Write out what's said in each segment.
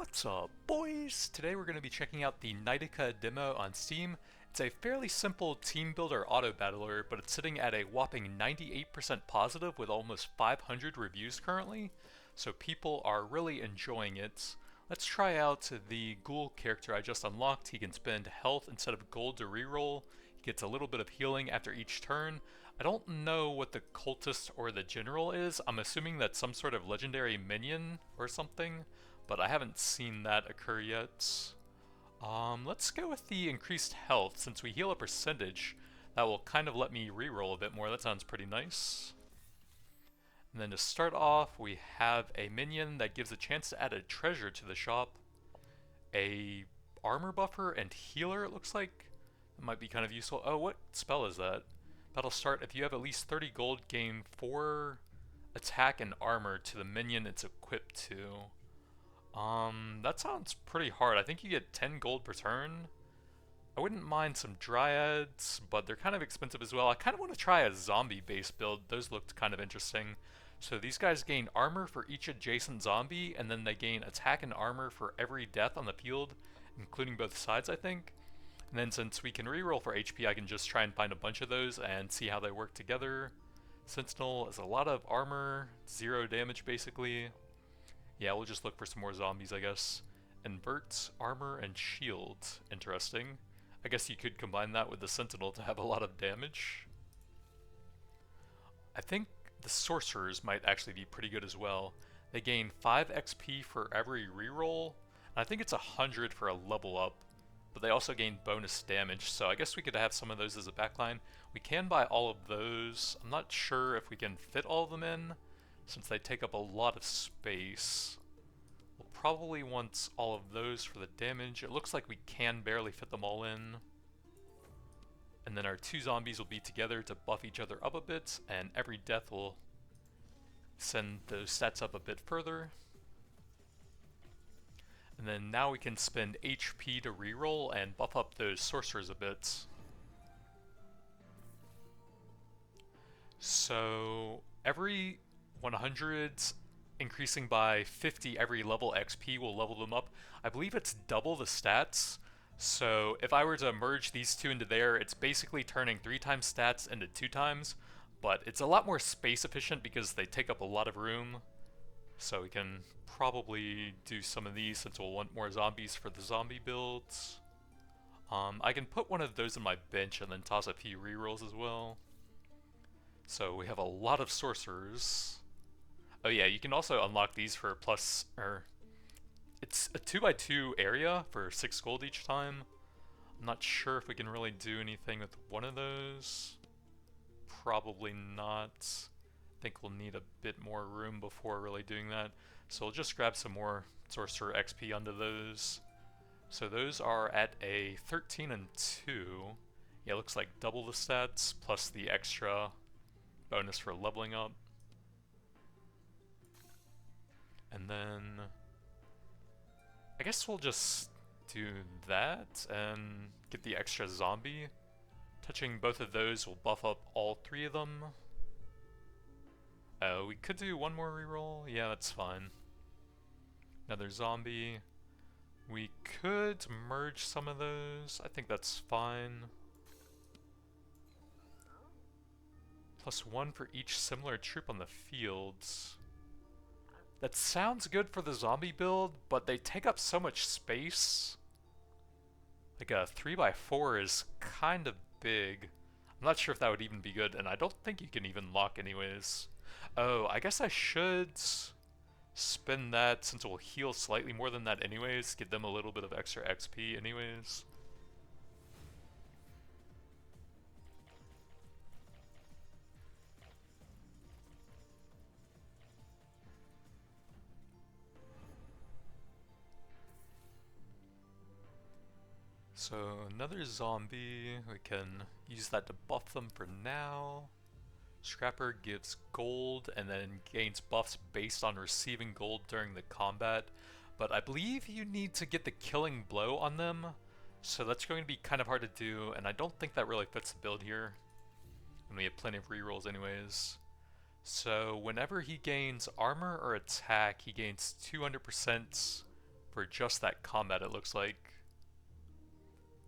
What's up, boys? Today we're going to be checking out the Knightica demo on Steam. It's a fairly simple team builder auto battler, but it's sitting at a whopping 98% positive with almost 500 reviews currently, so people are really enjoying it. Let's try out the ghoul character I just unlocked. He can spend health instead of gold to reroll. He gets a little bit of healing after each turn. I don't know what the cultist or the general is. I'm assuming that's some sort of legendary minion or something, but I haven't seen that occur yet. Let's go with the increased health. Since we heal a percentage, that will kind of let me reroll a bit more. That sounds pretty nice. And then to start off, we have a minion that gives a chance to add a treasure to the shop. A armor buffer and healer, it looks like. That might be kind of useful. Oh, what spell is that? Battle start. If you have at least 30 gold, gain 4 attack and armor to the minion it's equipped to. That sounds pretty hard. I think you get 10 gold per turn. I wouldn't mind some dryads, but they're kind of expensive as well. I kind of want to try a zombie-based build. Those looked kind of interesting. So these guys gain armor for each adjacent zombie, and then they gain attack and armor for every death on the field, including both sides, I think. And then since we can reroll for HP, I can just try and find a bunch of those and see how they work together. Sentinel is a lot of armor, 0 damage basically. Yeah, we'll just look for some more zombies, I guess. Invert, armor, and shield. Interesting. I guess you could combine that with the Sentinel to have a lot of damage. I think the Sorcerers might actually be pretty good as well. They gain 5 XP for every reroll, and I think it's 100 for a level up, but they also gain bonus damage, so I guess we could have some of those as a backline. We can buy all of those. I'm not sure if we can fit all of them in, since they take up a lot of space. We'll probably want all of those for the damage. It looks like we can barely fit them all in. And then our 2 zombies will be together to buff each other up a bit, and every death will send those stats up a bit further. And then now we can spend HP to reroll and buff up those sorcerers a bit. So every 100s increasing by 50 every level XP will level them up. I believe it's double the stats. So if I were to merge these two into there, it's basically turning 3 times stats into 2 times, but it's a lot more space efficient because they take up a lot of room. So we can probably do some of these since we'll want more zombies for the zombie builds. I can put one of those in my bench and then toss a few rerolls as well. So we have a lot of sorcerers. Oh yeah, you can also unlock these for plus, or it's a 2x2 area for 6 gold each time. I'm not sure if we can really do anything with one of those. Probably not. I think we'll need a bit more room before really doing that. So we'll just grab some more sorcerer XP onto those. So those are at a 13 and 2. Yeah, it looks like double the stats plus the extra bonus for leveling up. And then I guess we'll just do that and get the extra zombie. Touching both of those will buff up all 3 of them. We could do one more reroll. Yeah, that's fine. Another zombie. We could merge some of those. I think that's fine. +1 for each similar troop on the fields. That sounds good for the zombie build, but they take up so much space. Like a 3x4 is kind of big. I'm not sure if that would even be good, and I don't think you can even lock anyways. Oh, I guess I should spend that since we'll heal slightly more than that anyways, give them a little bit of extra XP anyways. So another zombie, we can use that to buff them for now. Scrapper gives gold and then gains buffs based on receiving gold during the combat, but I believe you need to get the killing blow on them, so that's going to be kind of hard to do, and I don't think that really fits the build here. And we have plenty of rerolls anyways. So whenever he gains armor or attack, he gains 200% for just that combat, it looks like.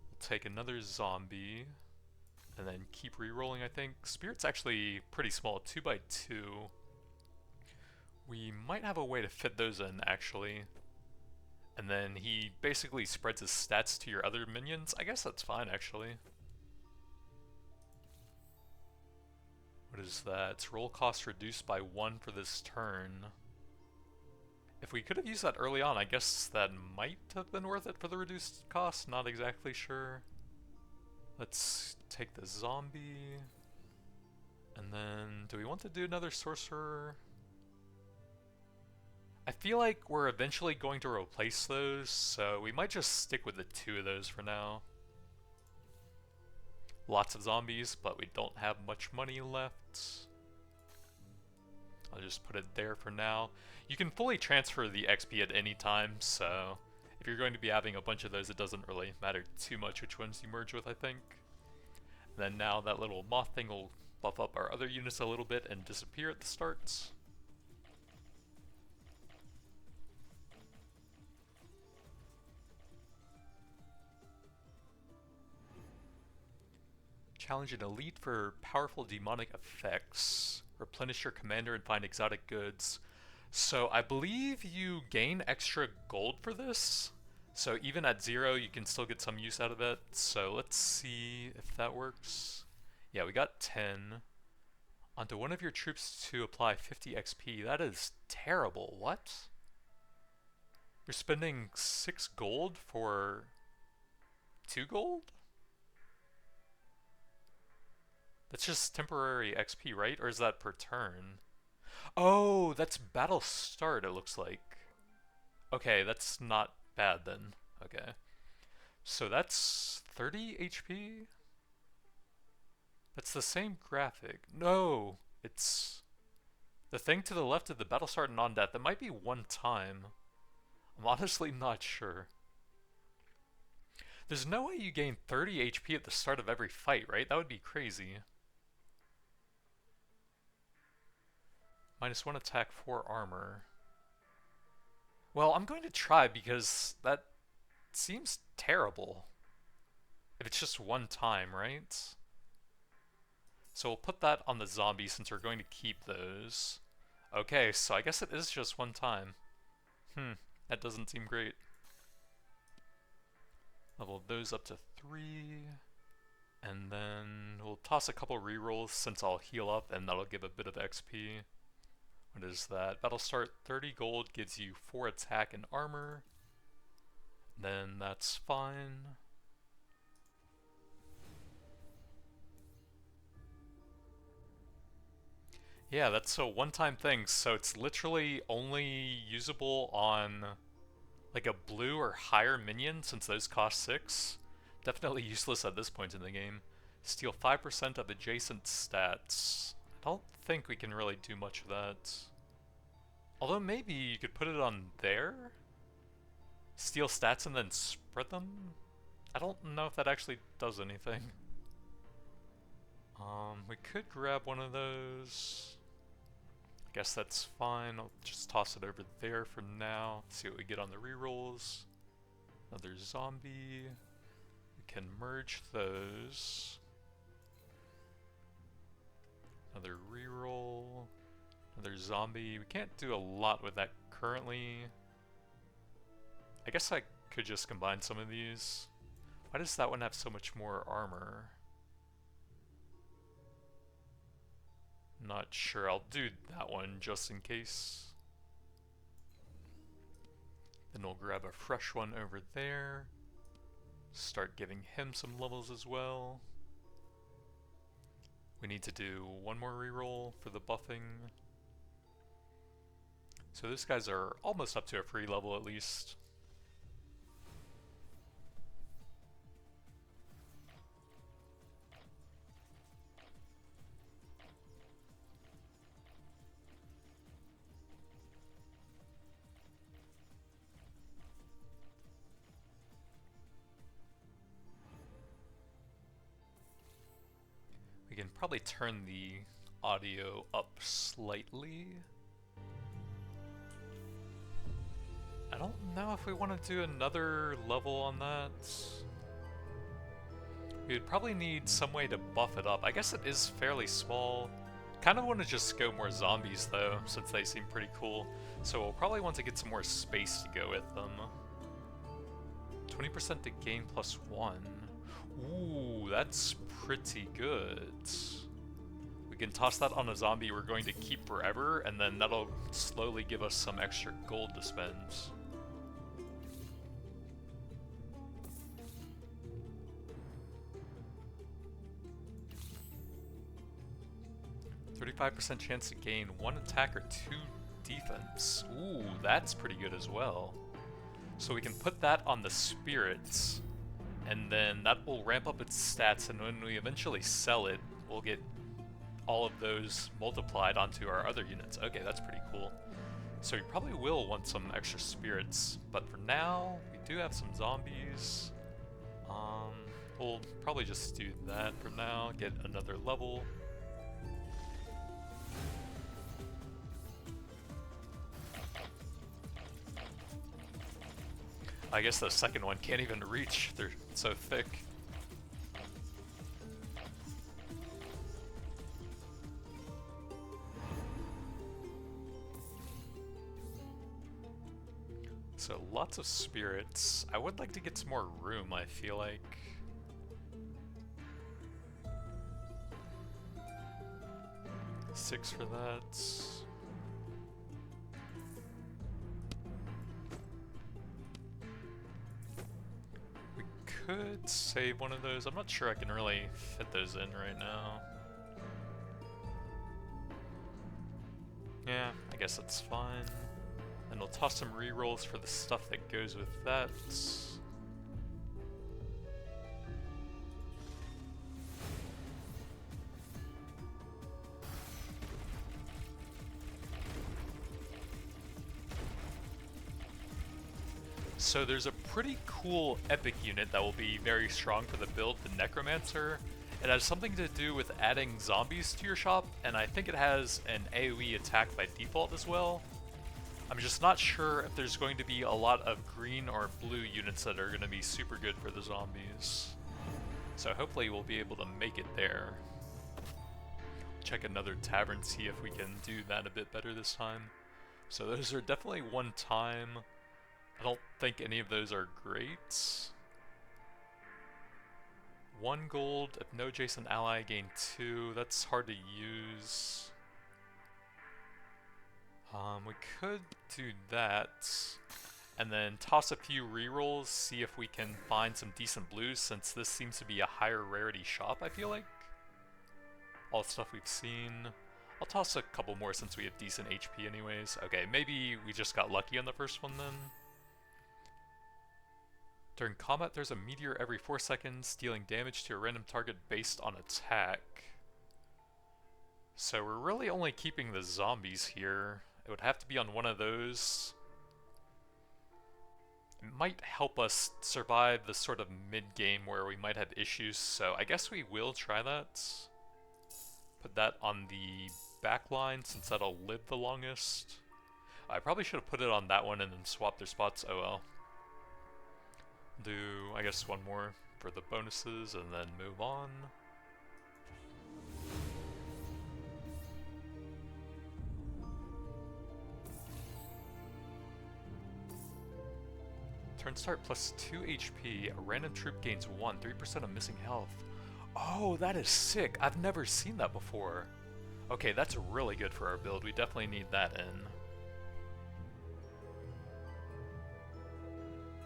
We'll take another zombie, and then keep re-rolling, I think. Spirit's actually pretty small, 2x2. We might have a way to fit those in, actually. And then he basically spreads his stats to your other minions. I guess that's fine, actually. What is that? It's roll cost reduced by 1 for this turn. If we could have used that early on, I guess that might have been worth it for the reduced cost. Not exactly sure. Let's take the zombie. And then, do we want to do another sorcerer? I feel like we're eventually going to replace those, so we might just stick with the 2 of those for now. Lots of zombies, but we don't have much money left. I'll just put it there for now. You can fully transfer the XP at any time, so if you're going to be having a bunch of those, it doesn't really matter too much which ones you merge with, I think. And then now that little moth thing will buff up our other units a little bit and disappear at the start. Challenge an elite for powerful demonic effects. Replenish your commander and find exotic goods. So I believe you gain extra gold for this. So even at 0, you can still get some use out of it. So let's see if that works. Yeah, we got 10. Onto one of your troops to apply 50 XP. That is terrible. What? You're spending 6 gold for 2 gold? That's just temporary XP, right? Or is that per turn? Oh, that's battle start, it looks like. Okay, that's not bad then. Okay. So that's 30 HP? That's the same graphic. No, it's the thing to the left of the battle start and non-death. That might be one time. I'm honestly not sure. There's no way you gain 30 HP at the start of every fight, right? That would be crazy. -1 attack, 4 armor. Well, I'm going to try because that seems terrible. If it's just one time, right? So we'll put that on the zombie since we're going to keep those. Okay, so I guess it is just one time. That doesn't seem great. Level those up to 3. And then we'll toss a couple rerolls since I'll heal up and that'll give a bit of XP. What is that? Battle start 30 gold gives you 4 attack and armor. Then that's fine. Yeah, that's a one-time thing, so it's literally only usable on like a blue or higher minion since those cost 6. Definitely useless at this point in the game. Steal 5% of adjacent stats. I don't think we can really do much of that. Although maybe you could put it on there? Steal stats and then spread them? I don't know if that actually does anything. We could grab one of those. I guess that's fine. I'll just toss it over there for now. See what we get on the rerolls. Another zombie. We can merge those. Another reroll. Another zombie. We can't do a lot with that currently. I guess I could just combine some of these. Why does that one have so much more armor? Not sure. I'll do that one just in case. Then we'll grab a fresh one over there. Start giving him some levels as well. We need to do one more reroll for the buffing. So these guys are almost up to a free level at least. We can probably turn the audio up slightly. I don't know if we want to do another level on that. We'd probably need some way to buff it up. I guess it is fairly small. Kind of want to just go more zombies though, since they seem pretty cool. So we'll probably want to get some more space to go with them. 20% to gain +1. Ooh, that's pretty good. We can toss that on a zombie we're going to keep forever, and then that'll slowly give us some extra gold to spend. 35% chance to gain 1 attack or 2 defense. Ooh, that's pretty good as well. So we can put that on the spirits, and then that will ramp up its stats, and when we eventually sell it, we'll get all of those multiplied onto our other units. Okay, that's pretty cool. So we probably will want some extra spirits, but for now, we do have some zombies. We'll probably just do that for now, get another level. I guess the second one can't even reach, they're so thick. So lots of spirits. I would like to get some more room, I feel like. Six for that. We could save one of those. I'm not sure I can really fit those in right now. Yeah, I guess that's fine. And we'll toss some rerolls for the stuff that goes with that. So there's a pretty cool epic unit that will be very strong for the build, the Necromancer. It has something to do with adding zombies to your shop, and I think it has an AoE attack by default as well. I'm just not sure if there's going to be a lot of green or blue units that are going to be super good for the zombies. So hopefully we'll be able to make it there. Check another tavern, see if we can do that a bit better this time. So those are definitely one time. I don't think any of those are great. 1 gold, if no adjacent ally, gain 2. That's hard to use. We could do that, and then toss a few rerolls, see if we can find some decent blues, since this seems to be a higher rarity shop, I feel like. All the stuff we've seen. I'll toss a couple more since we have decent HP anyways. Okay, maybe we just got lucky on the first one then. During combat, there's a meteor every 4 seconds, dealing damage to a random target based on attack. So we're really only keeping the zombies here. It would have to be on one of those. It might help us survive the sort of mid-game where we might have issues, so I guess we will try that. Put that on the back line since that'll live the longest. I probably should have put it on that one and then swap their spots. Oh well. Do, I guess, one more for the bonuses and then move on. Turn start plus 2 HP. A random troop gains 1, 3% of missing health. Oh, that is sick. I've never seen that before. Okay, that's really good for our build. We definitely need that in.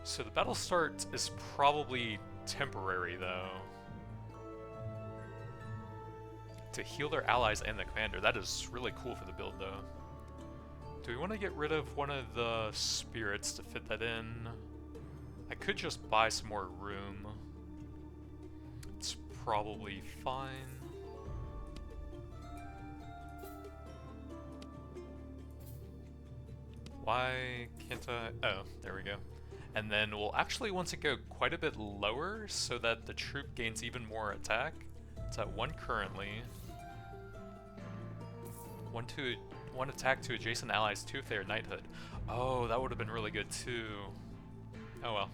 So the battle start is probably temporary though. To heal their allies and the commander. That is really cool for the build though. Do we want to get rid of one of the spirits to fit that in? I could just buy some more room. It's probably fine. Why can't I? Oh, there we go. And then we'll actually want to go quite a bit lower so that the troop gains even more attack. It's at 1 currently. 1 one attack to adjacent allies too if they are knighthood. Oh, that would have been really good too. Oh well.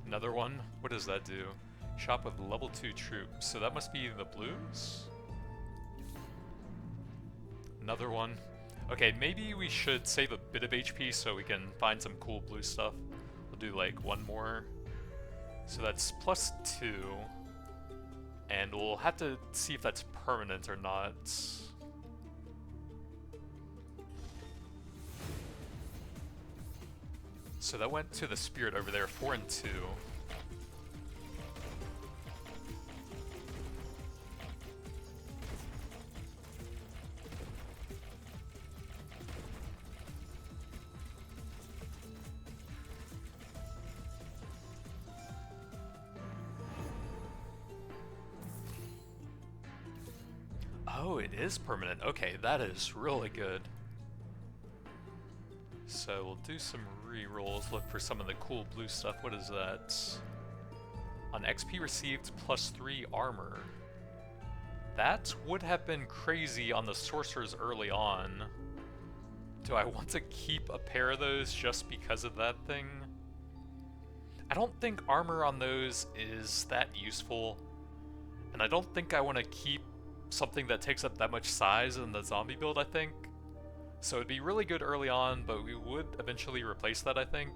Another one? What does that do? Shop with level 2 troops. So that must be the blues? Another one. Okay, maybe we should save a bit of HP so we can find some cool blue stuff. We'll do like one more. So that's +2. And we'll have to see if that's permanent or not. So that went to the spirit over there, 4 and 2. Oh, it is permanent. Okay, that is really good. So we'll do some rerolls, look for some of the cool blue stuff. What is that? On XP received +3 armor. That would have been crazy on the sorcerers early on. Do I want to keep a pair of those just because of that thing? I don't think armor on those is that useful. And I don't think I want to keep something that takes up that much size in the zombie build, I think. So it'd be really good early on, but we would eventually replace that, I think.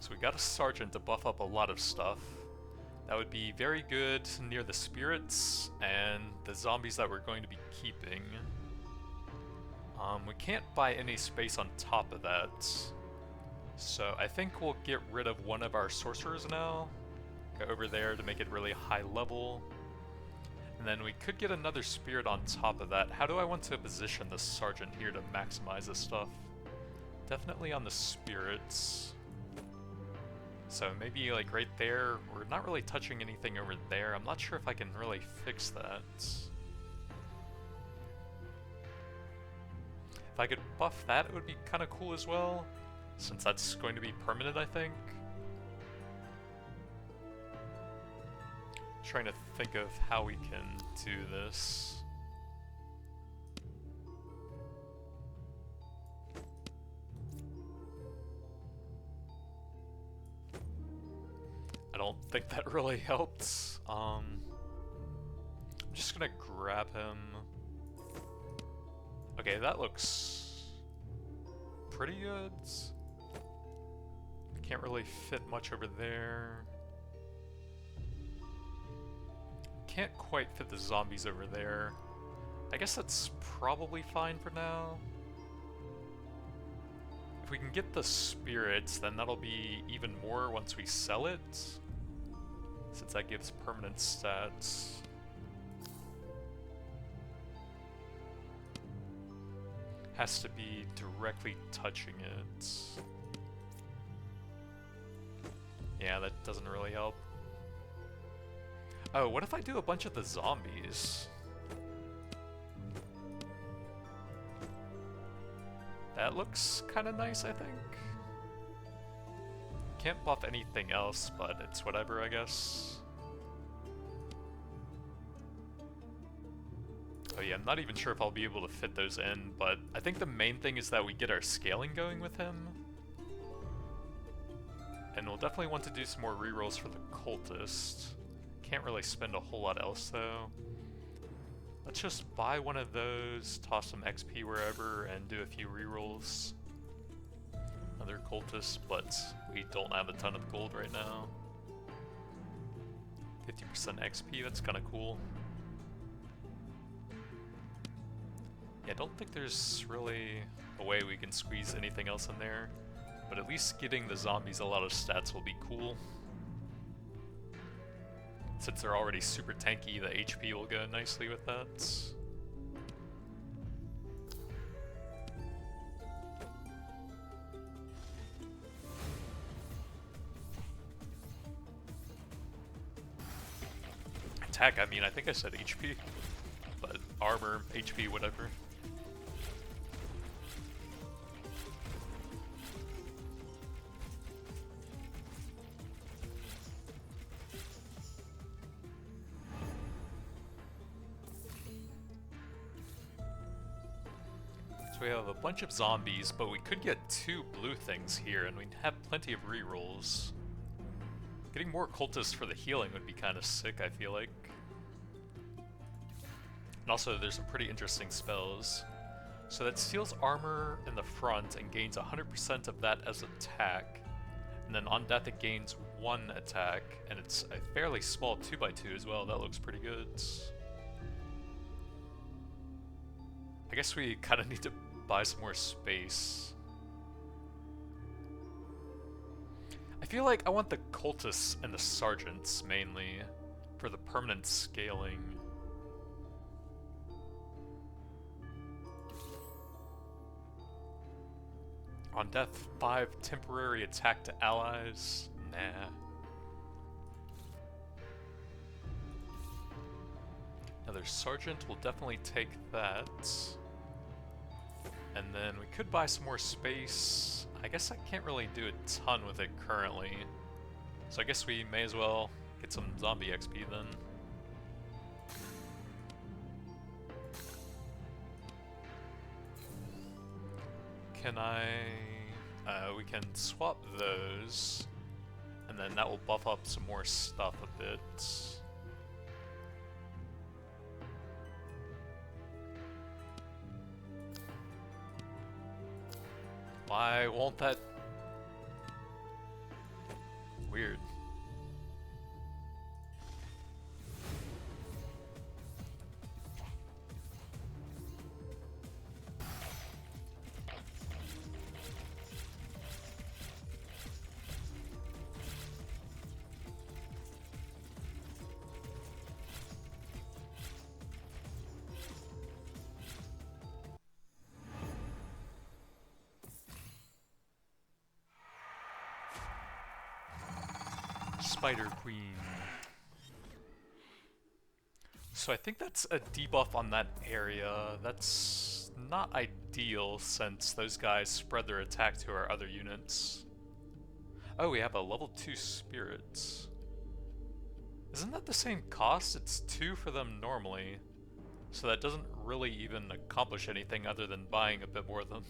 So we got a sergeant to buff up a lot of stuff. That would be very good near the spirits and the zombies that we're going to be keeping. We can't buy any space on top of that. So I think we'll get rid of one of our sorcerers now. Go over there to make it really high level. And then we could get another spirit on top of that. How do I want to position the sergeant here to maximize this stuff? Definitely on the spirits. So maybe like right there. We're not really touching anything over there. I'm not sure if I can really fix that. If I could buff that, it would be kind of cool as well, since that's going to be permanent, I think. Trying to think of how we can do this. I don't think that really helped. I'm just gonna grab him. Okay, that looks pretty good. Can't really fit much over there. Can't quite fit the zombies over there. I guess that's probably fine for now. If we can get the spirits, then that'll be even more once we sell it, since that gives permanent stats. Has to be directly touching it. Yeah, that doesn't really help. Oh, what if I do a bunch of the zombies? That looks kind of nice, I think. Can't buff anything else, but it's whatever, I guess. Oh yeah, I'm not even sure if I'll be able to fit those in, but I think the main thing is that we get our scaling going with him. And we'll definitely want to do some more rerolls for the cultist. Can't really spend a whole lot else though. Let's just buy one of those, toss some XP wherever, and do a few rerolls. Another cultist, but we don't have a ton of gold right now. 50% XP, that's kind of cool. Yeah, I don't think there's really a way we can squeeze anything else in there, but at least getting the zombies a lot of stats will be cool. Since they're already super tanky, the HP will go nicely with that. Attack, I mean, I think I said HP, but armor, HP, whatever. we have a bunch of zombies, but we could get 2 blue things here, and we'd have plenty of rerolls. Getting more cultists for the healing would be kind of sick, I feel like. And also, there's some pretty interesting spells. So that steals armor in the front and gains 100% of that as attack. And then on death it gains 1 attack, and it's a fairly small 2x2 as well. That looks pretty good. I guess we kind of need to buy some more space. I feel like I want the cultists and the sergeants mainly for the permanent scaling. On death, 5 temporary attack to allies. Nah. Another sergeant will definitely take that. And then we could buy some more space. I guess I can't really do a ton with it currently. So I guess we may as well get some zombie XP then. Can we can swap those, and then that will buff up some more stuff a bit. Why won't that? Weird. Spider Queen. So I think that's a debuff on that area. That's not ideal since those guys spread their attack to our other units. Oh, we have a level 2 spirit. Isn't that the same cost? It's 2 for them normally. So that doesn't really even accomplish anything other than buying a bit more of them.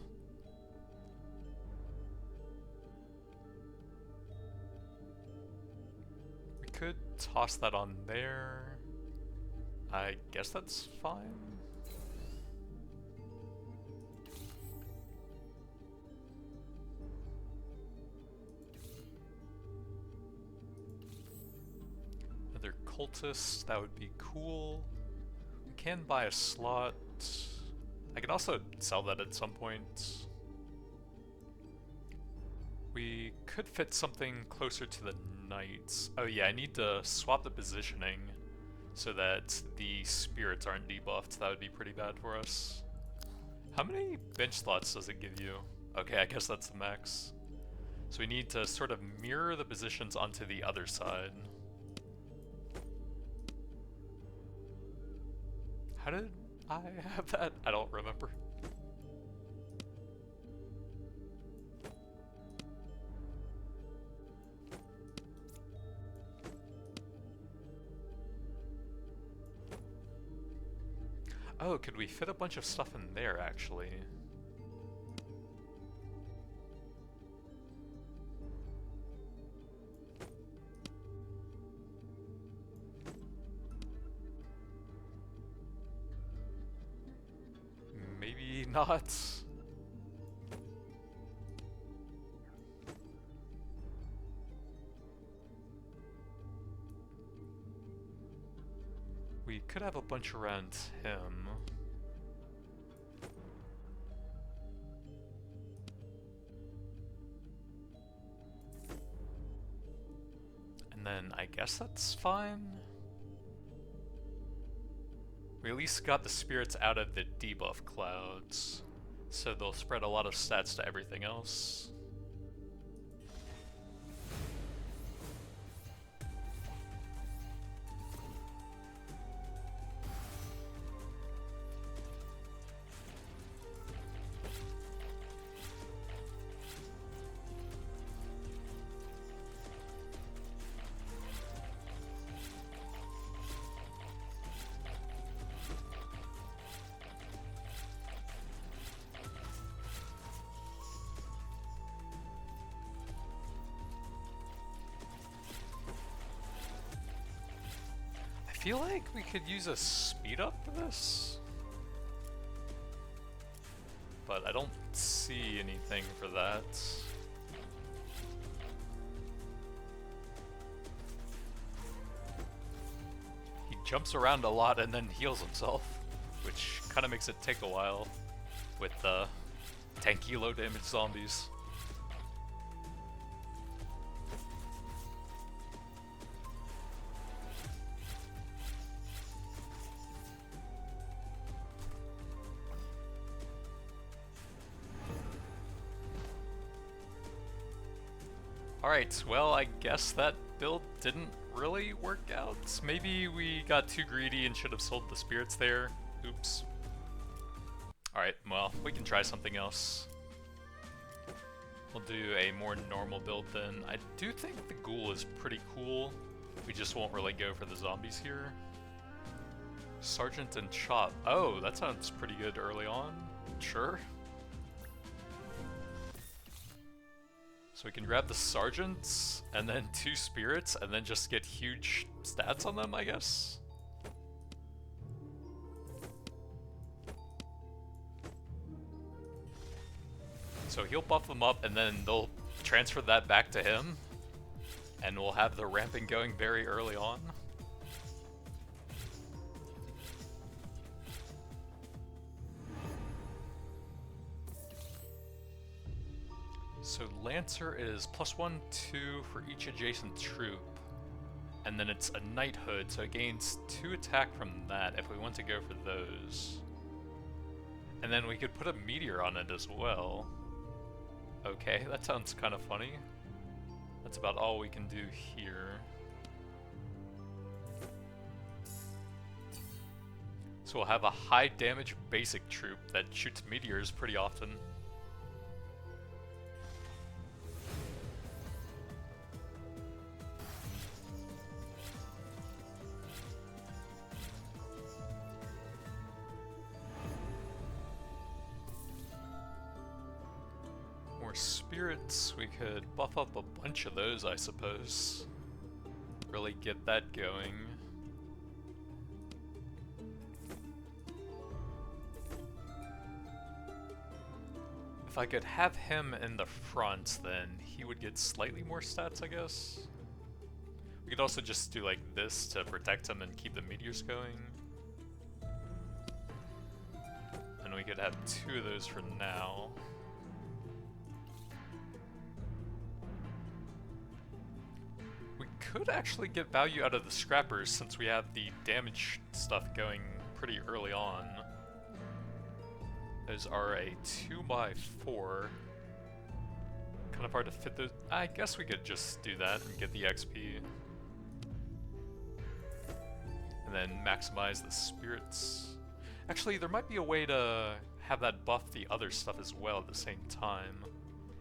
Could toss that on there. I guess that's fine. Another cultist, that would be cool. We can buy a slot. I can also sell that at some point. We could fit something closer to the knights. Oh yeah, I need to swap the positioning so that the spirits aren't debuffed. That would be pretty bad for us. How many bench slots does it give you? Okay, I guess that's the max. So we need to sort of mirror the positions onto the other side. How did I have that? I don't remember. Oh, could we fit a bunch of stuff in there, actually? Maybe not. We could have a bunch around him. And then I guess that's fine. We at least got the spirits out of the debuff clouds, so they'll spread a lot of stats to everything else. feel like we could use a speed up for this, but I don't see anything for that. He jumps around a lot and then heals himself, which kind of makes it take a while with tanky low damage zombies. Alright, well, I guess that build didn't really work out. Maybe we got too greedy and should have sold the spirits there. Oops. Alright, well, we can try something else. We'll do a more normal build then. I do think the ghoul is pretty cool. We just won't really go for the zombies here. Sergeant and Chop. Oh, that sounds pretty good early on. Sure. So we can grab the sergeants, and then 2 spirits, and then just get huge stats on them, I guess? So he'll buff them up, and then they'll transfer that back to him, and we'll have the ramping going very early on. So Lancer is +1/+2 for each adjacent troop, and then it's a knighthood, so it gains 2 attack from that if we want to go for those. And then we could put a meteor on it as well. Okay, that sounds kind of funny. That's about all we can do here. So we'll have a high damage basic troop that shoots meteors pretty often. Spirits, we could buff up a bunch of those, I suppose. Really get that going. If I could have him in the front, then he would get slightly more stats, I guess. We could also just do like this to protect him and keep the meteors going. And we could have 2 of those for now. Could actually get value out of the scrappers since we have the damage stuff going pretty early on. Those are a 2x4. Kind of hard to fit those. I guess we could just do that and get the XP. And then maximize the spirits. Actually, there might be a way to have that buff the other stuff as well at the same time.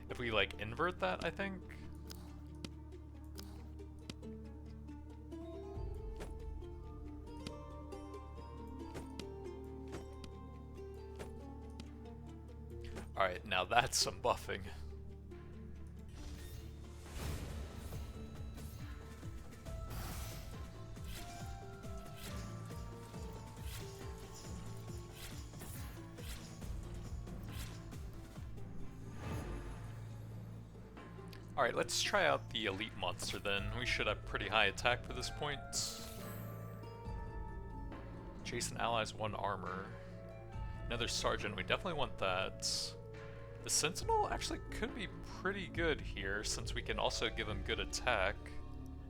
If we like invert that, I think. Alright, now that's some buffing. Alright, let's try out the elite monster then. We should have pretty high attack for this point. Adjacent allies 1 armor. Another sergeant, we definitely want that. The sentinel actually could be pretty good here since we can also give him good attack.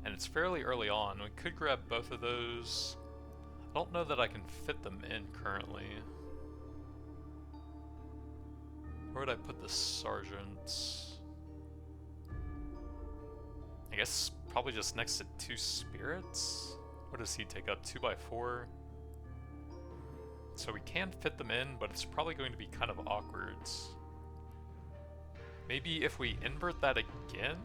And it's fairly early on. We could grab both of those. I don't know that I can fit them in currently. Where would I put the sergeant? I guess probably just next to 2 spirits? What does he take up? 2x4? So we can fit them in, but it's probably going to be kind of awkward. Maybe if we invert that again?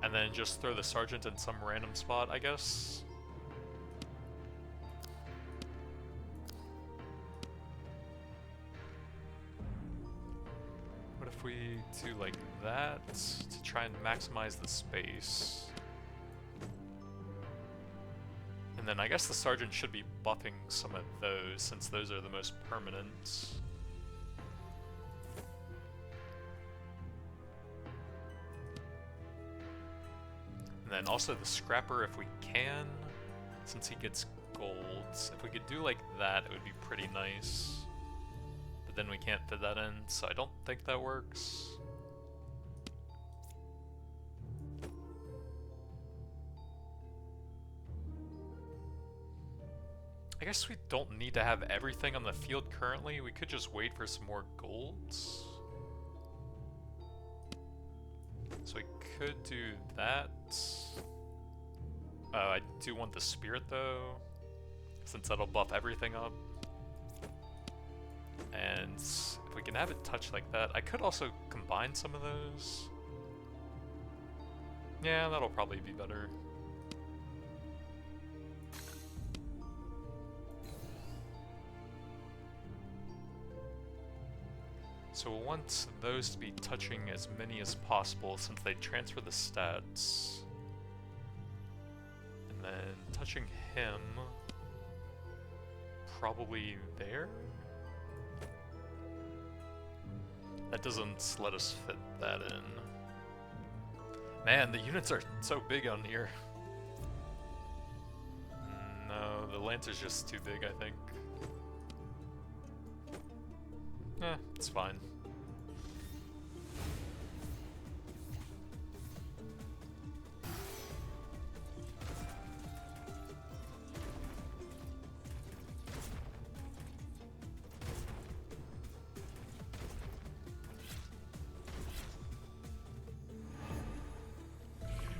And then just throw the sergeant in some random spot, I guess? What if we do like that to try and maximize the space? And then I guess the sergeant should be buffing some of those, since those are the most permanent. And then also the scrapper if we can, since he gets gold. If we could do like that, it would be pretty nice. But then we can't fit that in, so I don't think that works. I guess we don't need to have everything on the field currently. We could just wait for some more golds. So we could do that. I do want the spirit though, since that'll buff everything up. And if we can have it touch like that, I could also combine some of those. Yeah, that'll probably be better. So we'll want those to be touching as many as possible since they transfer the stats. And then touching him, probably there? That doesn't let us fit that in. Man, the units are so big on here. No, the lance is just too big, I think. It's fine.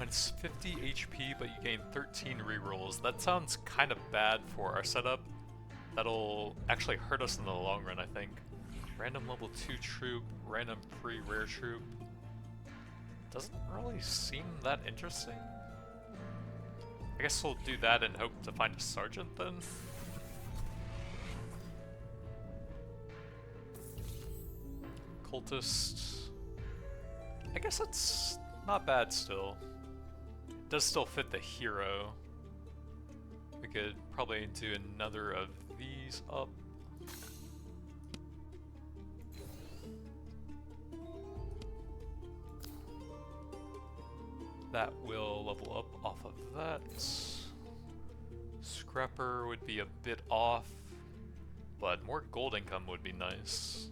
It's 50 HP, but you gain 13 rerolls. That sounds kind of bad for our setup. That'll actually hurt us in the long run, I think. Random level 2 troop, random free rare troop. Doesn't really seem that interesting. I guess we'll do that and hope to find a sergeant then. Cultist. I guess it's not bad still. It does still fit the hero. We could probably do another of these up. That will level up off of that. Scrapper would be a bit off, but more gold income would be nice.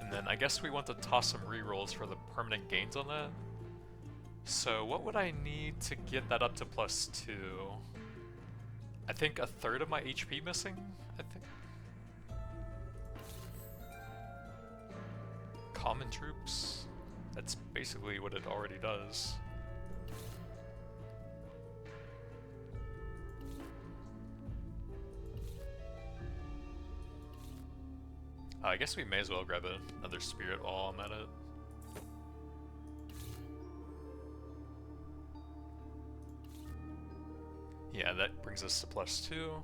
And then I guess we want to toss some rerolls for the permanent gains on that. So what would I need to get that up to +2? I think a third of my HP missing, I think. Common troops. That's basically what it already does. I guess we may as well grab another spirit while I'm at it. Yeah, that brings us to +2.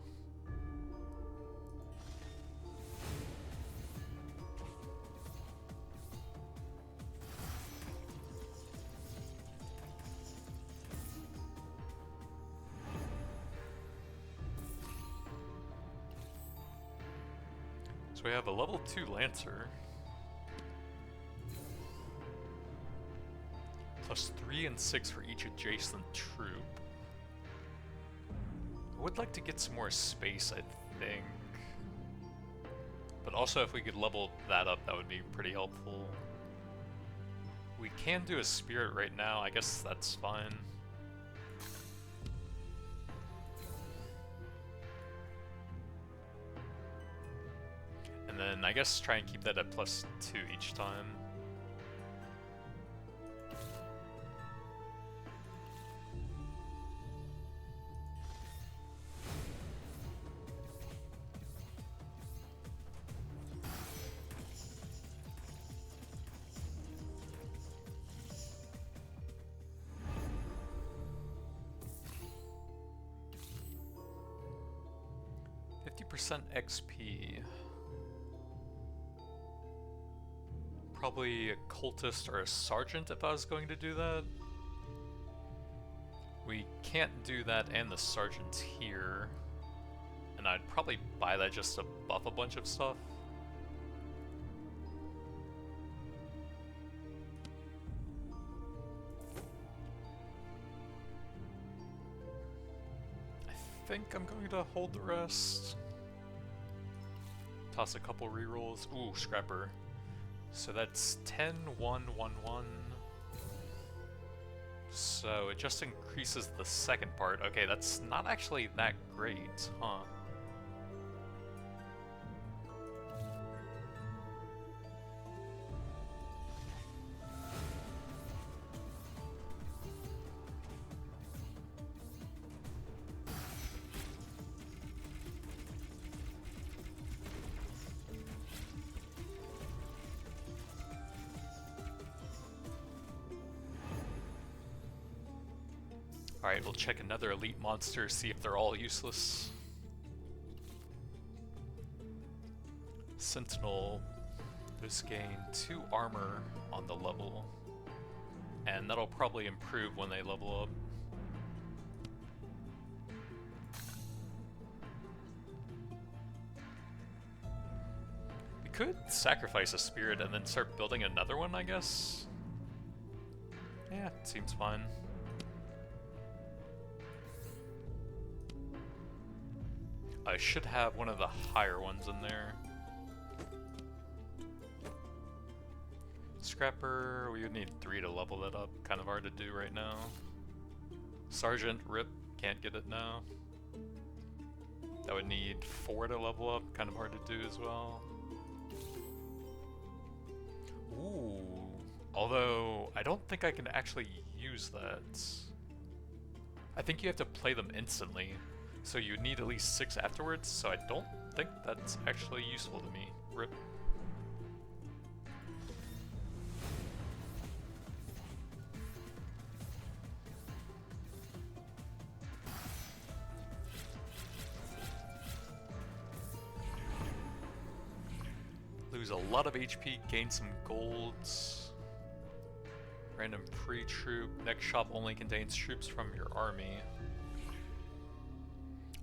We have a level 2 Lancer. +3 and 6 for each adjacent troop. I would like to get some more space, I think. But also if we could level that up, that would be pretty helpful. We can do a spirit right now, I guess that's fine. And then I guess try and keep that at +2 each time. %, XP. Probably a cultist or a sergeant if I was going to do that. We can't do that and the sergeant's here. And I'd probably buy that just to buff a bunch of stuff. I think I'm going to hold the rest. Toss a couple rerolls. Ooh, scrapper. So that's 10, 1, 1, 1. So it just increases the second part. Okay, that's not actually that great, huh? Alright, we'll check another elite monster, see if they're all useless. Sentinel, those gain 2 armor on the level, and that'll probably improve when they level up. We could sacrifice a spirit and then start building another one, I guess? Yeah, it seems fine. I should have one of the higher ones in there. Scrapper, we would need 3 to level that up. Kind of hard to do right now. Sergeant, rip, can't get it now. That would need 4 to level up, kind of hard to do as well. Ooh, although I don't think I can actually use that. I think you have to play them instantly. So you need at least 6 afterwards, so I don't think that's actually useful to me. Rip. Lose a lot of HP, gain some golds. Random free troop. Next shop only contains troops from your army.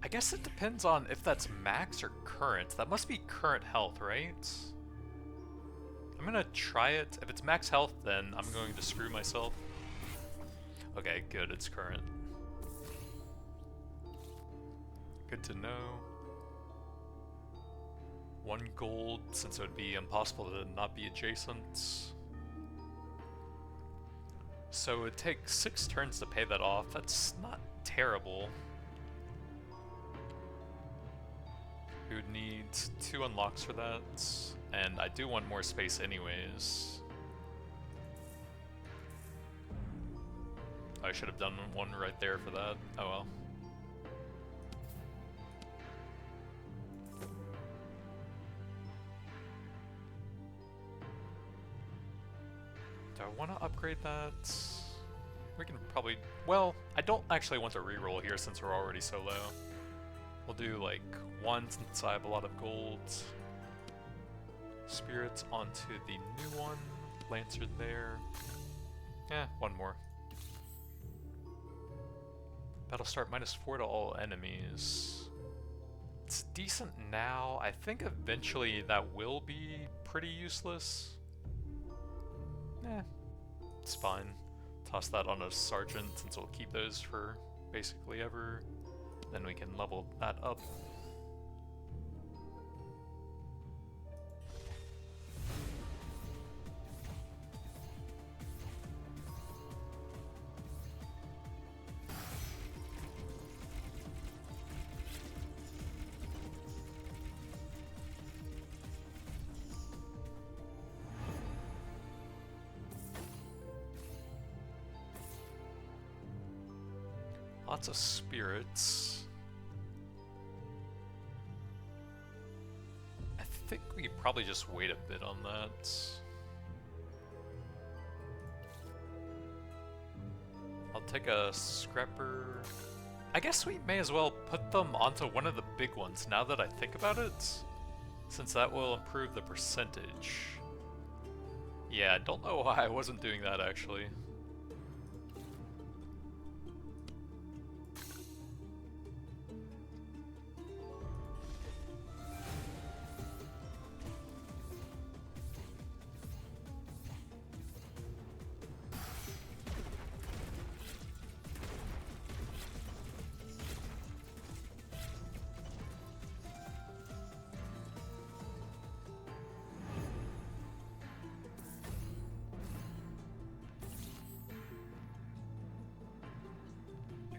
I guess it depends on if that's max or current. That must be current health, right? I'm gonna try it. If it's max health, then I'm going to screw myself. Okay, good, it's current. Good to know. 1 gold, since it would be impossible to not be adjacent. So it would take 6 turns to pay that off. That's not terrible. We would need 2 unlocks for that, and I do want more space anyways. I should have done one right there for that. Oh well. Do I want to upgrade that? We can probably... Well, I don't actually want to reroll here since we're already so low. We'll do like 1 since I have a lot of gold. Spirits onto the new one. Lancer there. Yeah, 1 more. Battle start -4 to all enemies. It's decent now. I think eventually that will be pretty useless. It's fine. Toss that on a sergeant since we'll keep those for basically ever. Then we can level that up. Lots of spirits. I think we could probably just wait a bit on that. I'll take a scrapper. I guess we may as well put them onto one of the big ones now that I think about it, since that will improve the percentage. Yeah, I don't know why I wasn't doing that actually.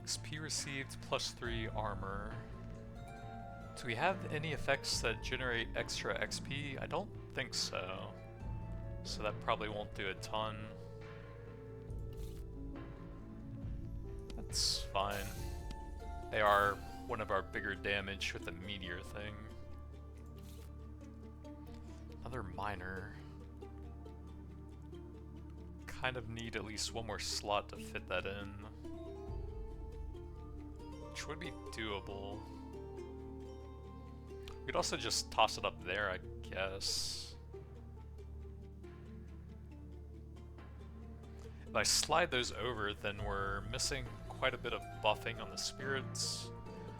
XP received, +3 armor. Do we have any effects that generate extra XP? I don't think so. So that probably won't do a ton. That's fine. They are one of our bigger damage with the meteor thing. Another miner. Kind of need at least one more slot to fit that in. Which would be doable. We'd also just toss it up there, I guess. If I slide those over, then we're missing quite a bit of buffing on the spirits.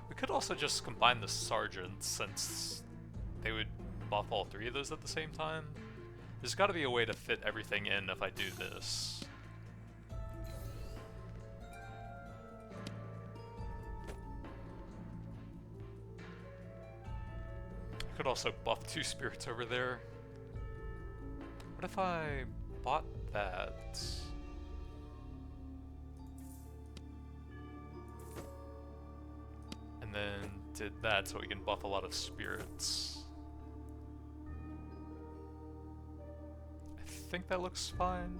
We could also just combine the sergeants, since they would buff all three of those at the same time. There's got to be a way to fit everything in if I do this. I could also buff 2 spirits over there. What if I bought that? And then did that so we can buff a lot of spirits. I think that looks fine.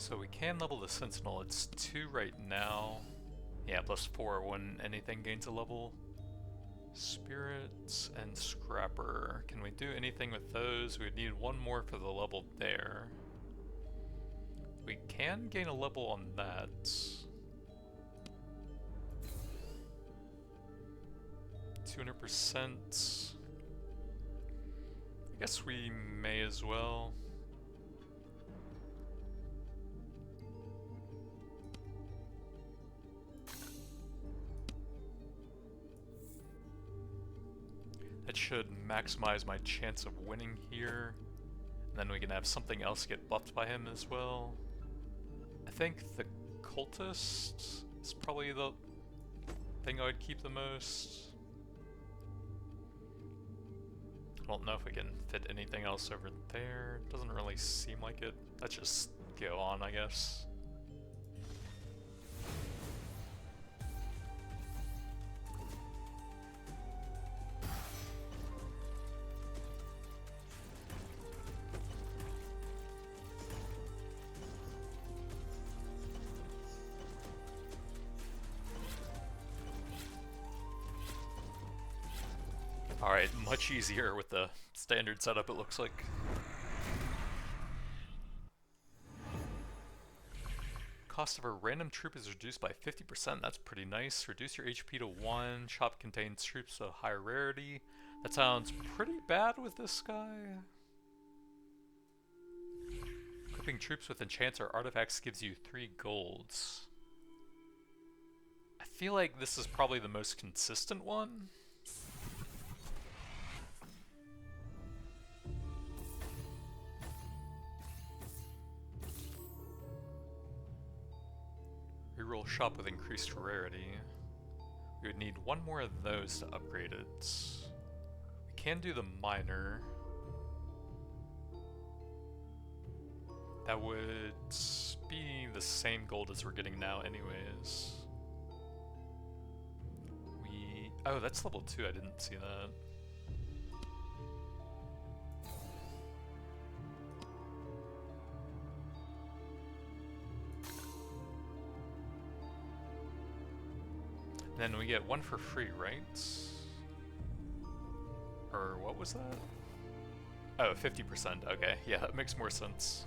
So we can level the Sentinel, it's 2 right now. Yeah, +4 when anything gains a level. Spirits and Scrapper. Can we do anything with those? We would need 1 more for the level there. We can gain a level on that. 200%. I guess we may as well. That should maximize my chance of winning here. And then we can have something else get buffed by him as well. I think the Cultist is probably the thing I would keep the most. I don't know if we can fit anything else over there. Doesn't really seem like it. Let's just go on, I guess. Alright, much easier with the standard setup, it looks like. Cost of a random troop is reduced by 50%, that's pretty nice. Reduce your HP to 1, shop contains troops of higher rarity. That sounds pretty bad with this guy. Equipping troops with enchants or artifacts gives you 3 golds. I feel like this is probably the most consistent one. Reroll shop with increased rarity. We would need 1 more of those to upgrade it. We can do the miner. That would be the same gold as we're getting now anyways. Oh, that's level 2, I didn't see that. Then we get 1 for free, right? Or what was that? Oh, 50%. Okay, yeah, that makes more sense.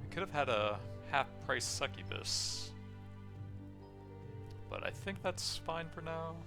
We could have had a half-price succubus. But I think that's fine for now.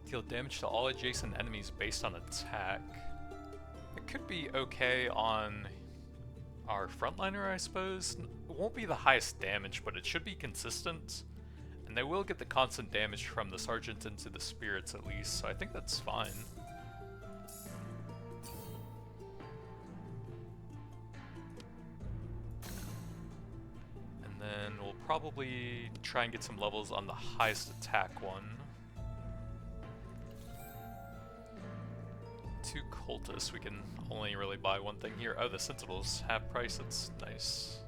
Deal damage to all adjacent enemies based on attack. It could be okay on our frontliner, I suppose. It won't be the highest damage, but it should be consistent. And they will get the constant damage from the Sergeant into the Spirits at least, so I think that's fine. And then we'll probably try and get some levels on the highest attack one. 2 cultists, we can only really buy one thing here. Oh, the Sentinels, half price, that's nice.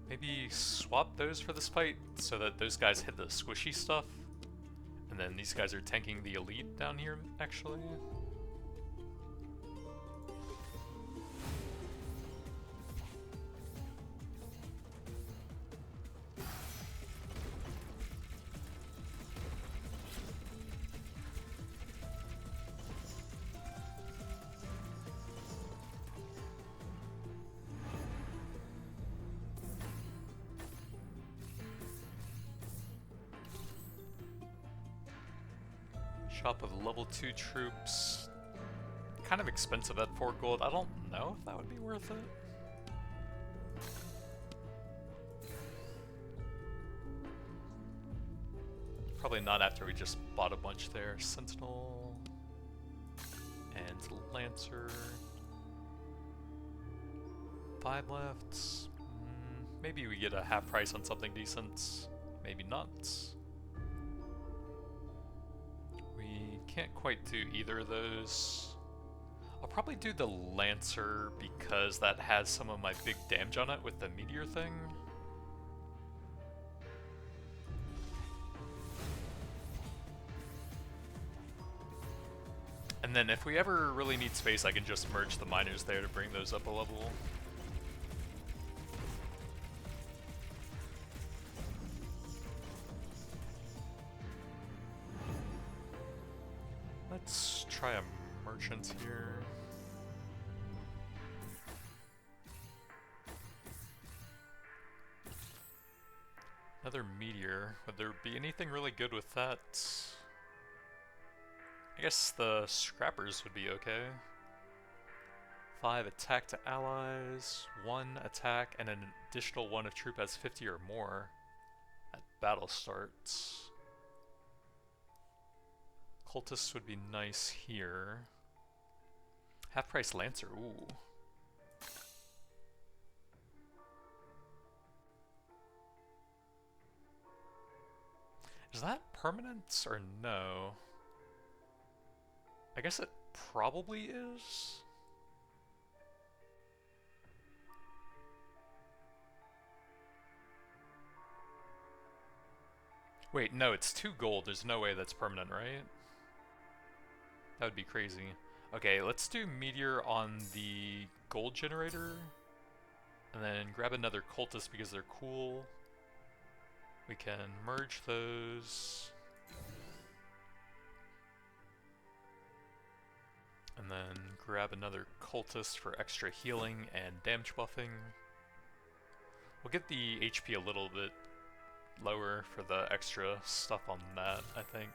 Maybe swap those for this fight so that those guys hit the squishy stuff. And then these guys are tanking the elite down here, actually. Shop with level 2 troops. Kind of expensive at 4 gold. I don't know if that would be worth it. Probably not after we just bought a bunch there. Sentinel and Lancer. 5 left. Maybe we get a half price on something decent. Maybe not. Can't quite do either of those. I'll probably do the Lancer because that has some of my big damage on it with the meteor thing. And then if we ever really need space, I can just merge the miners there to bring those up a level. Let's try a merchant here. Another meteor. Would there be anything really good with that? I guess the scrappers would be okay. 5 attack to allies, 1 attack, and an additional 1 if troop has 50 or more at battle starts. Cultists would be nice here. Half price Lancer, ooh. Is that permanent or no? I guess it probably is. Wait, no, it's 2 gold. There's no way that's permanent, right? That would be crazy. Okay, let's do Meteor on the gold generator. And then grab another cultist because they're cool. We can merge those. And then grab another cultist for extra healing and damage buffing. We'll get the HP a little bit lower for the extra stuff on that, I think.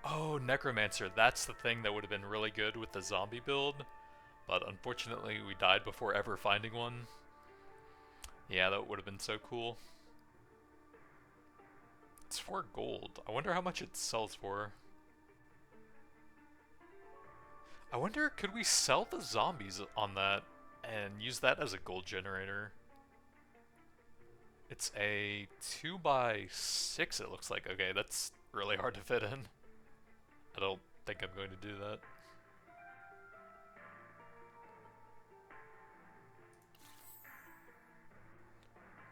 Oh, Necromancer, that's the thing that would have been really good with the zombie build, but unfortunately we died before ever finding one. Yeah, that would have been so cool. It's 4 gold. I wonder how much it sells for. I wonder, could we sell the zombies on that and use that as a gold generator? It's a 2x6, it looks like. Okay, that's really hard to fit in. I don't think I'm going to do that.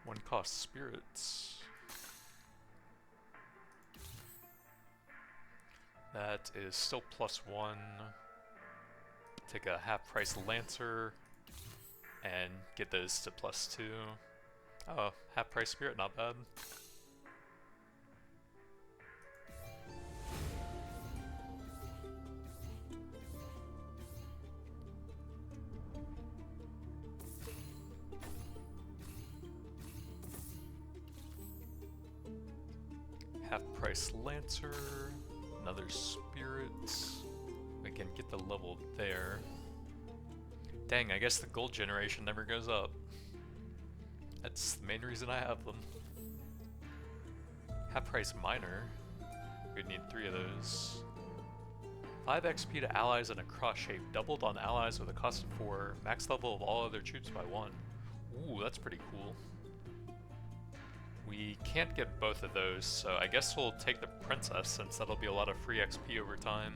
One cost spirits. That is still +1. Take a half price Lancer and get those to +2. Oh, half price spirit, not bad. half-price Lancer, another Spirit. We can get the level there. Dang, I guess the gold generation never goes up. That's the main reason I have them. Half-price Miner. We'd need 3 of those. 5 XP to allies in a cross shape, doubled on allies with a cost of 4, max level of all other troops by 1. Ooh, that's pretty cool. We can't get both of those, so I guess we'll take the Princess since that'll be a lot of free XP over time.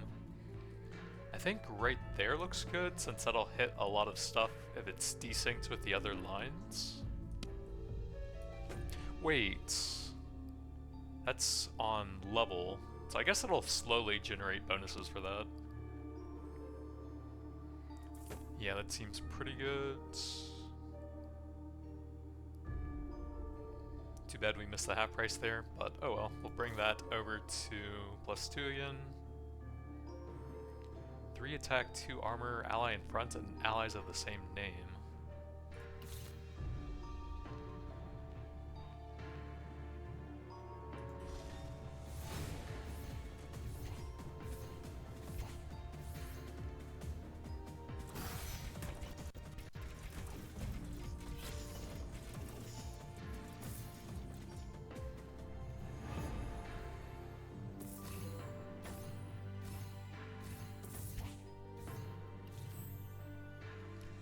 I think right there looks good since that'll hit a lot of stuff if it's desynced with the other lines. Wait, that's on level, so I guess it'll slowly generate bonuses for that. Yeah, that seems pretty good. Too bad we missed the half price there, but oh well, we'll bring that over to +2 again. 3 attack, 2 armor, ally in front, and allies of the same name.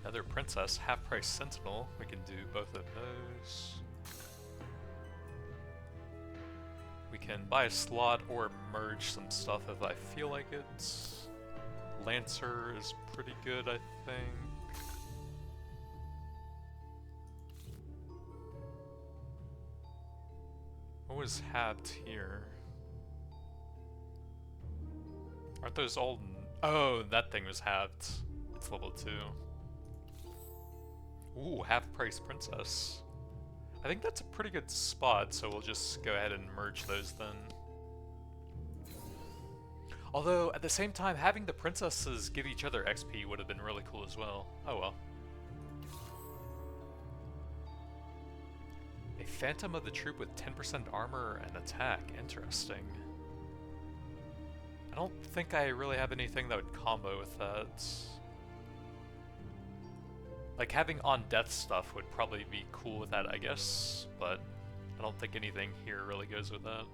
Another Princess, half-price Sentinel. We can do both of those. We can buy a slot or merge some stuff if I feel like it. Lancer is pretty good, I think. What was halved here? Aren't those all... Oh, that thing was halved. It's level 2. Ooh, half-price Princess. I think that's a pretty good spot, so we'll just go ahead and merge those then. Although, at the same time, having the princesses give each other XP would have been really cool as well. Oh well. A Phantom of the Troop with 10% armor and attack. Interesting. I don't think I really have anything that would combo with that. Like, having on-death stuff would probably be cool with that, I guess, but I don't think anything here really goes with that.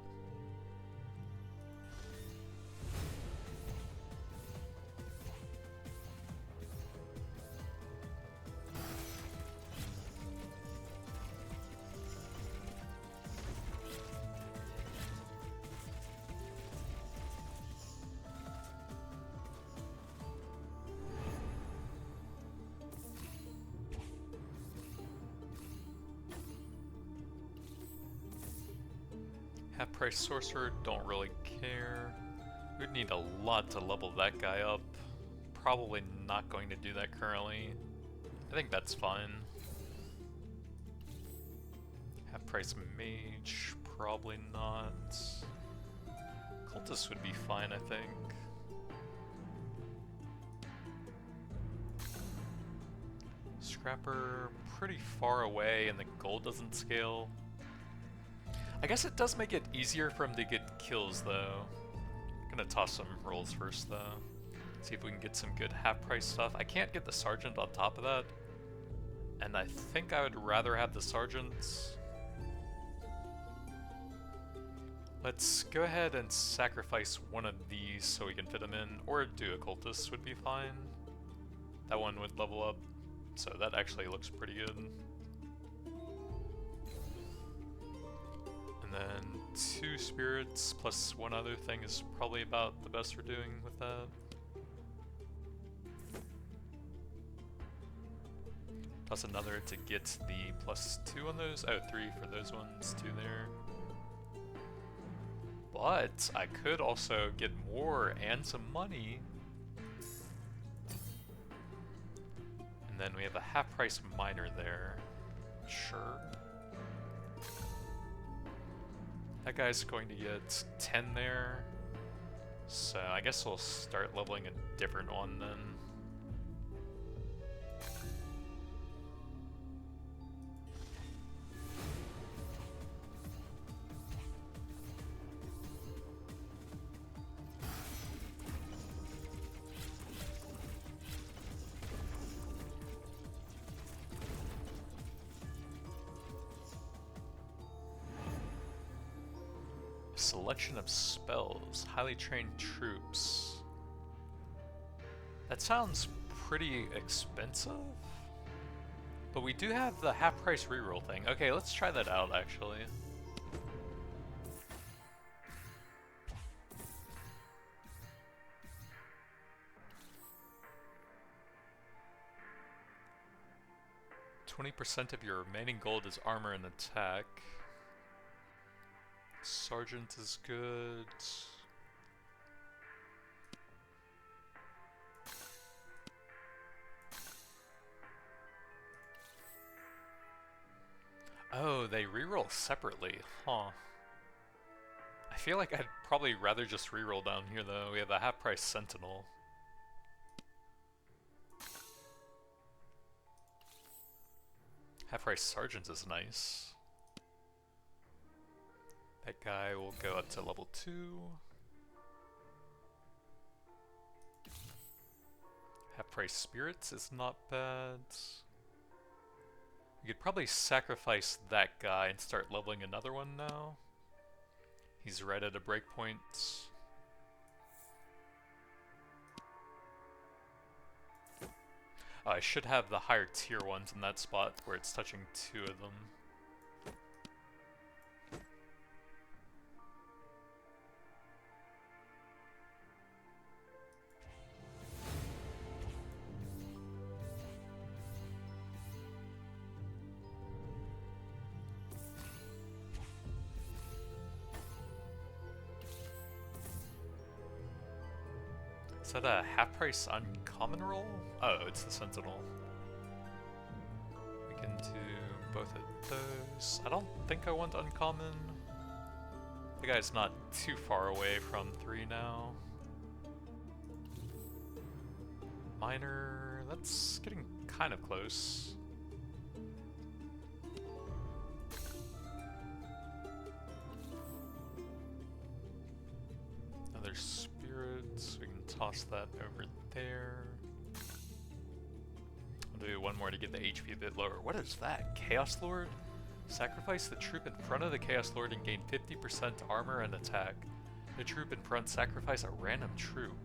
Half-price Sorcerer, don't really care. We'd need a lot to level that guy up. Probably not going to do that currently. I think that's fine. Half-price Mage, probably not. Cultist would be fine, I think. Scrapper, pretty far away and the gold doesn't scale. I guess it does make it easier for him to get kills though. Gonna toss some rolls first though. See if we can get some good half-price stuff. I can't get the Sergeant on top of that. And I think I would rather have the Sergeants. Let's go ahead and sacrifice one of these so we can fit them in, or do a Cultist would be fine. That one would level up, so that actually looks pretty good. And then 2 spirits plus one other thing is probably about the best we're doing with that. Plus another to get the +2 on those. Oh, 3 for those ones, 2 there. But I could also get more and some money. And then we have a half-price miner there. Sure. That guy's going to get 10 there. So I guess we'll start leveling a different one then. Selection of spells. Highly trained troops. That sounds pretty expensive. But we do have the half-price reroll thing. Okay, let's try that out, actually. %20 of your remaining gold is armor and attack. Sergeant is good. Oh, they reroll separately, huh? I feel like I'd probably rather just reroll down here though. We have a half-price Sentinel. Half-price Sergeant is nice. That guy will go up to level 2. Half-price Spirits is not bad. We could probably sacrifice that guy and start leveling another one now. He's right at a breakpoint. I should have the higher tier ones in that spot where it's touching 2 of them. Is that a half-price uncommon roll? Oh, it's the Sentinel. We can do both of those. I don't think I want uncommon. The guy's not too far away from 3 now. Minor, that's getting kind of close. Another spirits, we can toss that over there. I'll do one more to get the HP a bit lower. What is that? Chaos Lord? Sacrifice the troop in front of the Chaos Lord and gain 50% armor and attack. The troop in front sacrifice a random troop.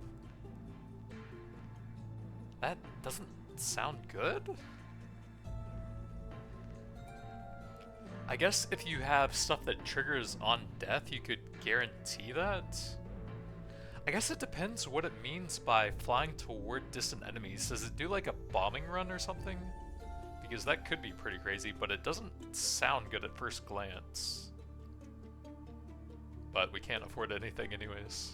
That doesn't sound good? I guess if you have stuff that triggers on death, you could guarantee that? I guess it depends what it means by flying toward distant enemies. Does it do like a bombing run or something? Because that could be pretty crazy, but it doesn't sound good at first glance. But we can't afford anything anyways.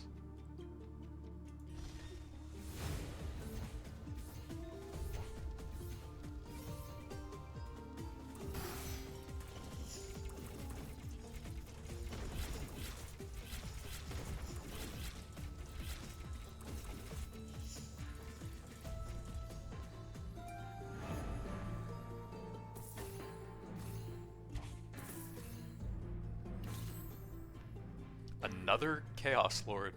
Another Chaos Lord.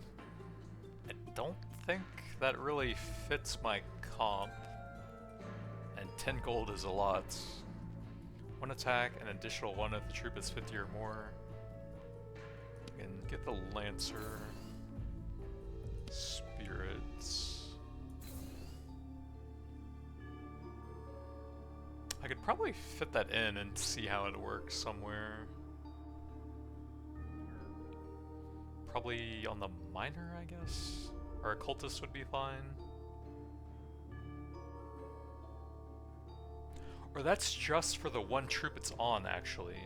I don't think that really fits my comp. And 10 gold is a lot. 1 attack, an additional 1 if the troop is 50 or more. We can get the Lancer. Spirits. I could probably fit that in and see how it works somewhere. Probably on the minor, I guess? Or a cultist would be fine. Or that's just for the 1 troop it's on, actually.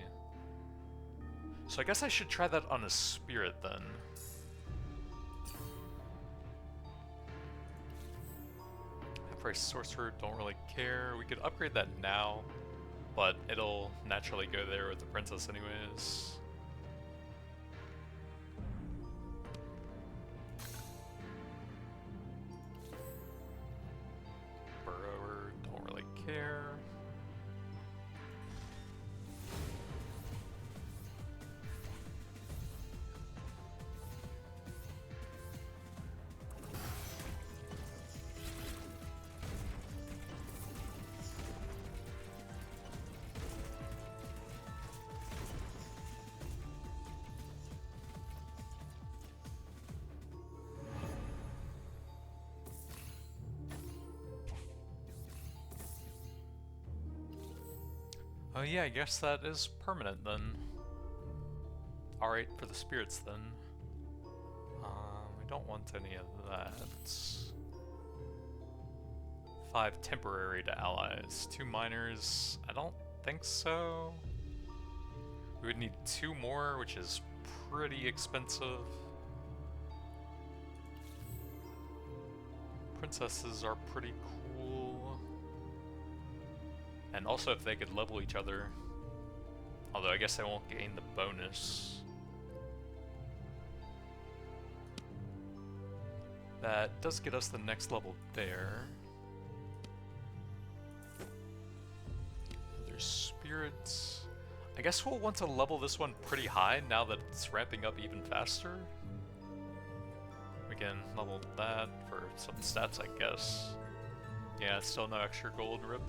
So I guess I should try that on a spirit then. Half-price sorcerer, don't really care. We could upgrade that now, but it'll naturally go there with the princess anyways. Oh yeah, I guess that is permanent then. Alright, for the spirits then. We don't want any of that. 5 temporary to allies. 2 minors, I don't think so. We would need 2 more, which is pretty expensive. Princesses are pretty cool. And also if they could level each other. Although I guess they won't gain the bonus. That does get us the next level there. There's spirits. I guess we'll want to level this one pretty high now that it's ramping up even faster. We can level that for some stats, I guess. Yeah, still no extra gold, rip.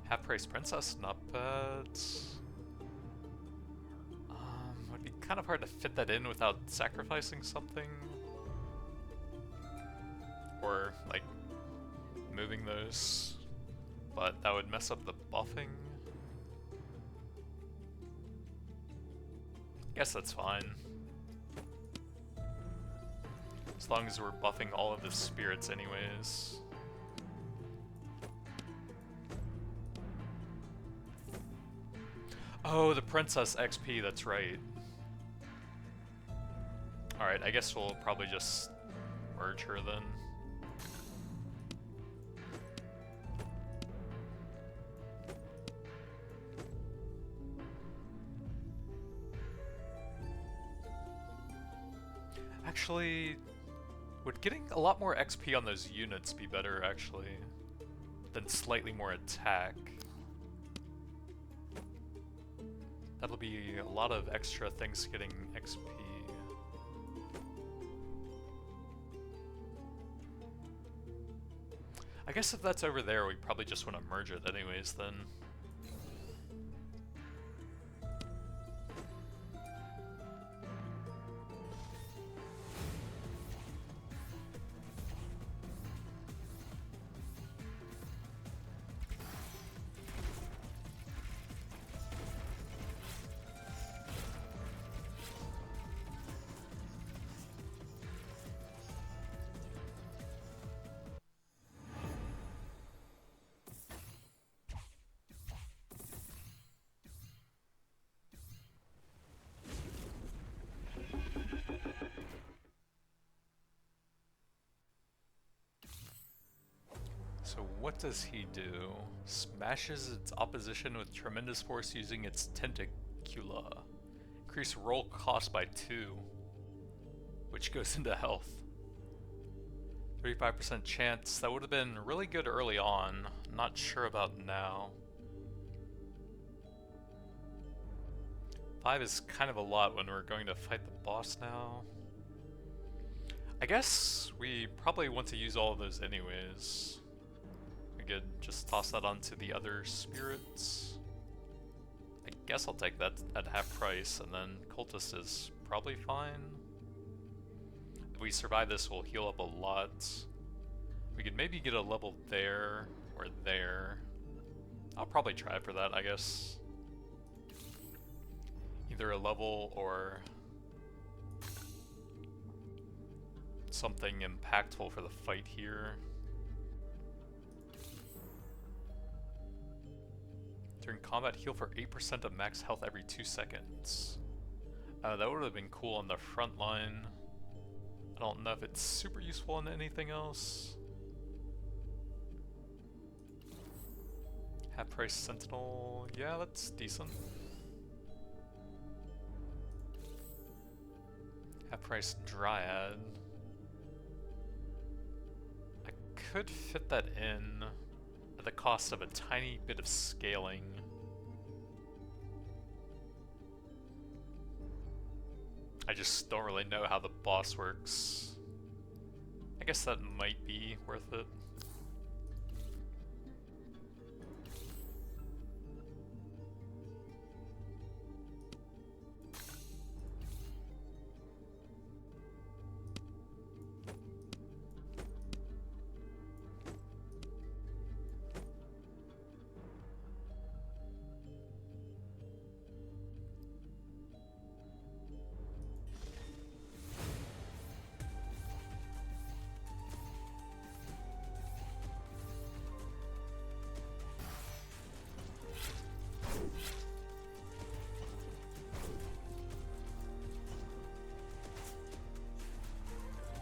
Half-price princess, not bad. Would be kind of hard to fit that in without sacrificing something. Or, like, moving those. But that would mess up the buffing. Guess that's fine. As long as we're buffing all of the spirits anyways. Oh, the princess XP, that's right. Alright, I guess we'll probably just merge her then. Actually, would getting a lot more XP on those units be better, actually, than slightly more attack? That'll be a lot of extra things getting XP. I guess if that's over there, we probably just want to merge it anyways then. So what does he do? Smashes its opposition with tremendous force using its tentacula. Increase roll cost by 2, which goes into health. 35% chance. That would have been really good early on. Not sure about now. 5 is kind of a lot when we're going to fight the boss now. I guess we probably want to use all of those anyways. We could just toss that onto the other spirits. I guess I'll take that at half price, and then Cultist is probably fine. If we survive this, we'll heal up a lot. We could maybe get a level there, or there. I'll probably try for that, I guess. Either a level or something impactful for the fight here. During combat, heal for 8% of max health every 2 seconds. That would have been cool on the front line. I don't know if it's super useful in anything else. Half price sentinel, yeah, that's decent. Half price dryad. I could fit that in at the cost of a tiny bit of scaling. I just don't really know how the boss works. I guess that might be worth it.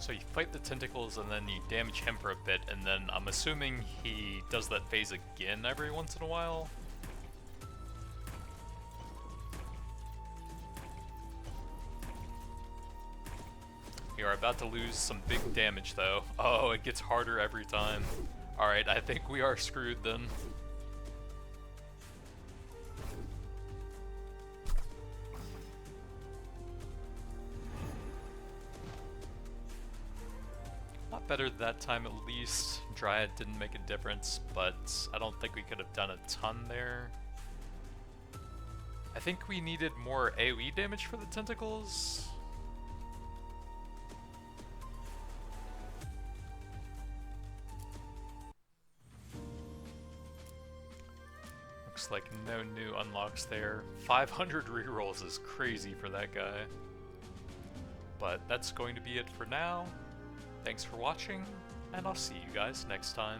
So you fight the tentacles and then you damage him for a bit, and then I'm assuming he does that phase again every once in a while. We are about to lose some big damage though. Oh, it gets harder every time. Alright, I think we are screwed then. A lot better that time at least. Dryad didn't make a difference, but I don't think we could have done a ton there. I think we needed more AoE damage for the tentacles. Looks like no new unlocks there. 500 rerolls is crazy for that guy. But that's going to be it for now. Thanks for watching, and I'll see you guys next time.